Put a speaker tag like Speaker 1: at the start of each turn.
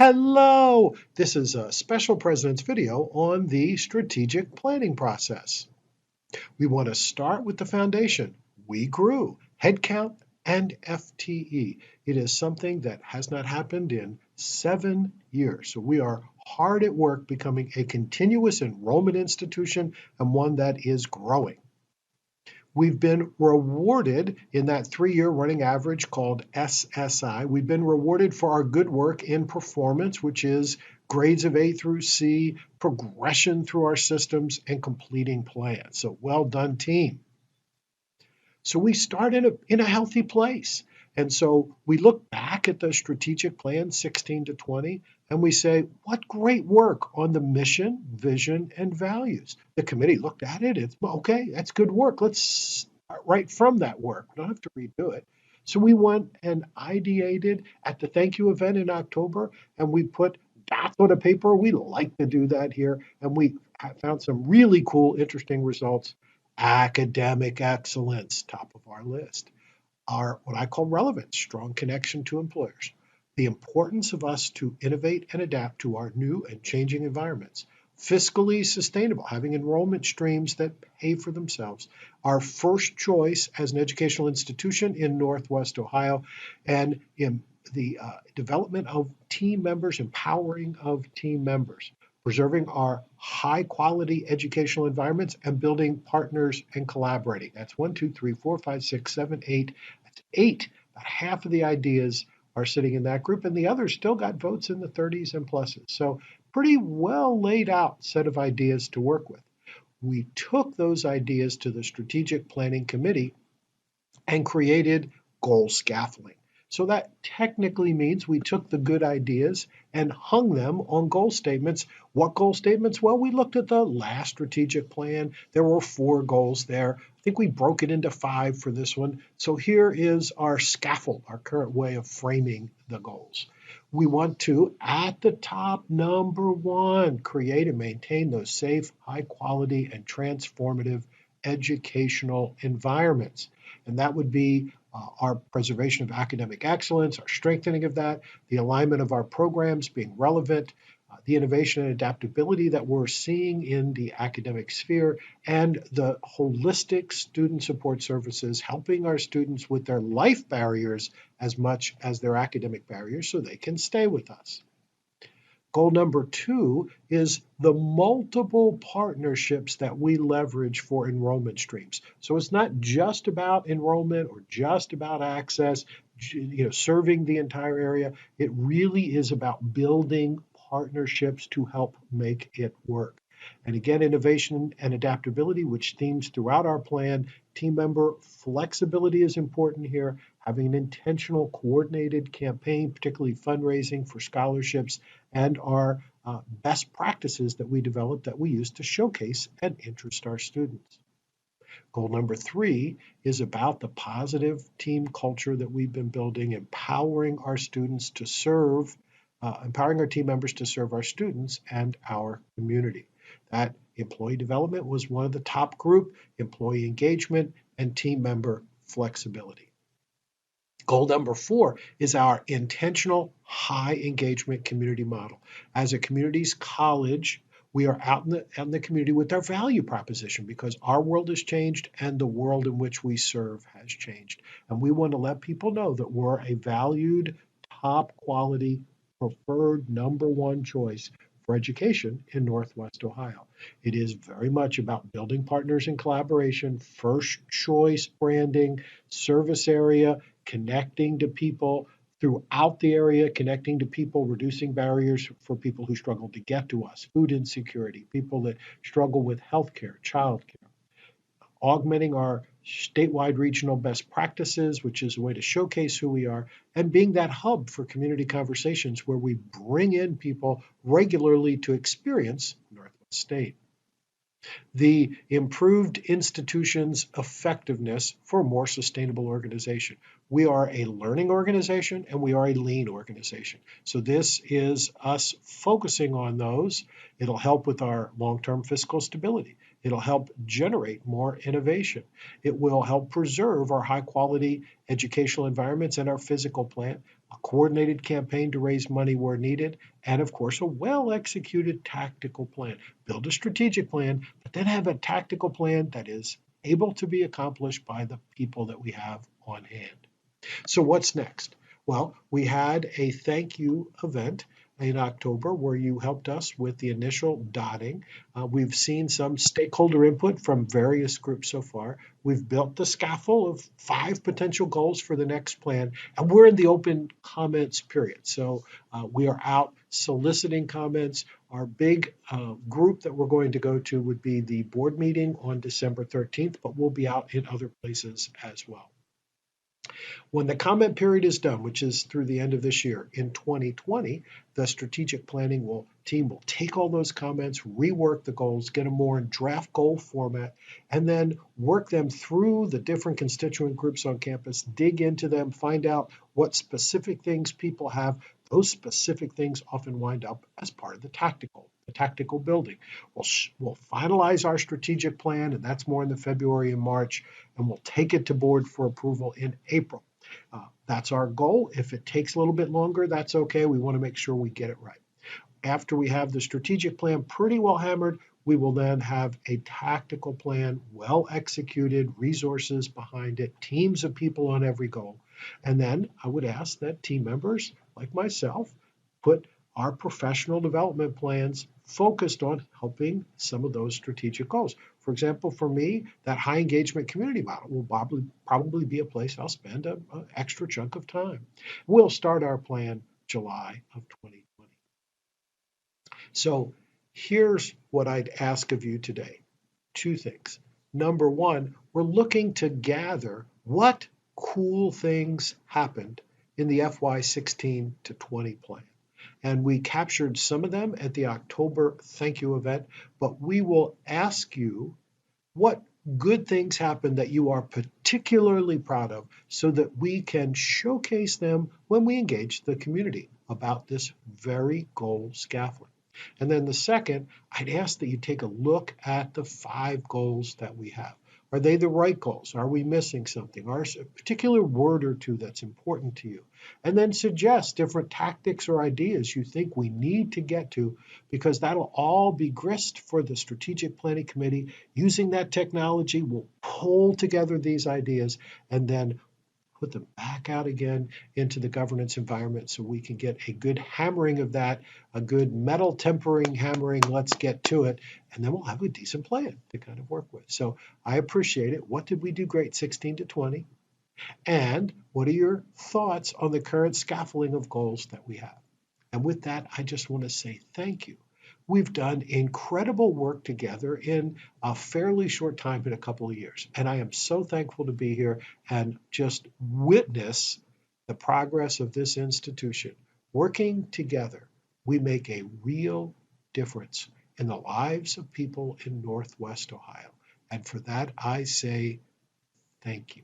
Speaker 1: Hello! This is a special President's video on the strategic planning process. We want to start with the foundation. We grew headcount and FTE. It is something that has not happened in 7 years. So we are hard at work becoming a continuous enrollment institution and one that is growing. We've been rewarded in that 3-year running average called SSI. We've been rewarded for our good work in performance, which is grades of A through C, progression through our systems, and completing plans. So well done, team. So we start in a healthy place. And so we look back at the strategic plan 16 to 20, and we say, what great work on the mission, vision, and values. The committee looked at it. It's okay, that's good work. Let's start right from that work. We don't have to redo it. So we went and ideated at the thank you event in October, and we put dots on a paper. We like to do that here. And we found some really cool, interesting results. Academic excellence, top of our list. Our what I call relevance, strong connection to employers. The importance of us to innovate and adapt to our new and changing environments. Fiscally sustainable, having enrollment streams that pay for themselves. Our first choice as an educational institution in Northwest Ohio, and in the development of team members, empowering of team members. Preserving our high quality educational environments and building partners and collaborating. That's 1, 2, 3, 4, 5, 6, 7, 8. That's 8. About half of the ideas are sitting in that group, and the others still got votes in the 30s and pluses. So pretty well laid out set of ideas to work with. We took those ideas to the Strategic Planning Committee and created goal scaffolding. So that technically means we took the good ideas and hung them on goal statements. What goal statements? Well, we looked at the last strategic plan. There were 4 goals there. I think we broke it into 5 for this one. So here is our scaffold, our current way of framing the goals. We want to, at the top, number 1, create and maintain those safe, high quality, and transformative educational environments. And that would be our preservation of academic excellence, our strengthening of that, the alignment of our programs being relevant, the innovation and adaptability that we're seeing in the academic sphere, and the holistic student support services, helping our students with their life barriers as much as their academic barriers so they can stay with us. Goal number 2 is the multiple partnerships that we leverage for enrollment streams. So it's not just about enrollment or just about access, serving the entire area. It really is about building partnerships to help make it work. And again, innovation and adaptability, which themes throughout our plan. Team member flexibility is important here. Having an intentional, coordinated campaign, particularly fundraising for scholarships, and our best practices that we develop that we use to showcase and interest our students. Goal number 3 is about the positive team culture that we've been building, empowering our students to serve, empowering our team members to serve our students and our community. That employee development was one of the top group, employee engagement, and team member flexibility. Goal number 4 is our intentional high engagement community model. As a communities college, we are out in the community with our value proposition because our world has changed and the world in which we serve has changed. And we want to let people know that we're a valued, top quality, preferred number 1 choice for education in Northwest Ohio. It is very much about building partners in collaboration, first choice branding, service area, connecting to people throughout the area, connecting to people, reducing barriers for people who struggle to get to us, food insecurity, people that struggle with healthcare, childcare, augmenting our statewide regional best practices, which is a way to showcase who we are, and being that hub for community conversations where we bring in people regularly to experience Northwest State. The improved institution's effectiveness for a more sustainable organization. We are a learning organization and we are a lean organization. So this is us focusing on those. It'll help with our long-term fiscal stability. It'll help generate more innovation. It will help preserve our high-quality educational environments and our physical plant. a coordinated campaign to raise money where needed, and of course, a well-executed tactical plan. Build a strategic plan, but then have a tactical plan that is able to be accomplished by the people that we have on hand. So what's next? Well, we had a thank you event in October where you helped us with the initial dotting. We've seen some stakeholder input from various groups so far. We've built the scaffold of 5 potential goals for the next plan, and we're in the open comments period. So we are out soliciting comments. Our big group that we're going to go to would be the board meeting on December 13th, but we'll be out in other places as well. When the comment period is done, which is through the end of this year, in 2020, the strategic planning team will take all those comments, rework the goals, get them more in draft goal format, and then work them through the different constituent groups on campus, dig into them, find out what specific things people have. Those specific things often wind up as part of the tactical building. We'll finalize our strategic plan, and that's more in the February and March, and we'll take it to board for approval in April. That's our goal. If it takes a little bit longer, that's okay. We want to make sure we get it right. After we have the strategic plan pretty well hammered, we will then have a tactical plan, well executed, resources behind it, teams of people on every goal. And then I would ask that team members, like myself, put our professional development plans focused on helping some of those strategic goals. For example, for me, that high engagement community model will probably be a place I'll spend an extra chunk of time. We'll start our plan July of 2020. So here's what I'd ask of you today. 2 things. Number 1, we're looking to gather what cool things happened in the FY16 to 20 plan. And we captured some of them at the October thank you event, but we will ask you what good things happened that you are particularly proud of so that we can showcase them when we engage the community about this very goal scaffolding. And then the second, I'd ask that you take a look at the 5 goals that we have. Are they the right goals? Are we missing something? Are a particular word or 2 that's important to you? And then suggest different tactics or ideas you think we need to get to, because that'll all be grist for the Strategic Planning Committee. Using that technology, we'll pull together these ideas and then put them back out again into the governance environment so we can get a good hammering of that, a good metal tempering hammering, let's get to it, and then we'll have a decent plan to kind of work with. So I appreciate it. What did we do great 16 to 20? And what are your thoughts on the current scaffolding of goals that we have? And with that, I just want to say thank you. We've done incredible work together in a fairly short time, in a couple of years. And I am so thankful to be here and just witness the progress of this institution. Working together, we make a real difference in the lives of people in Northwest Ohio. And for that, I say thank you.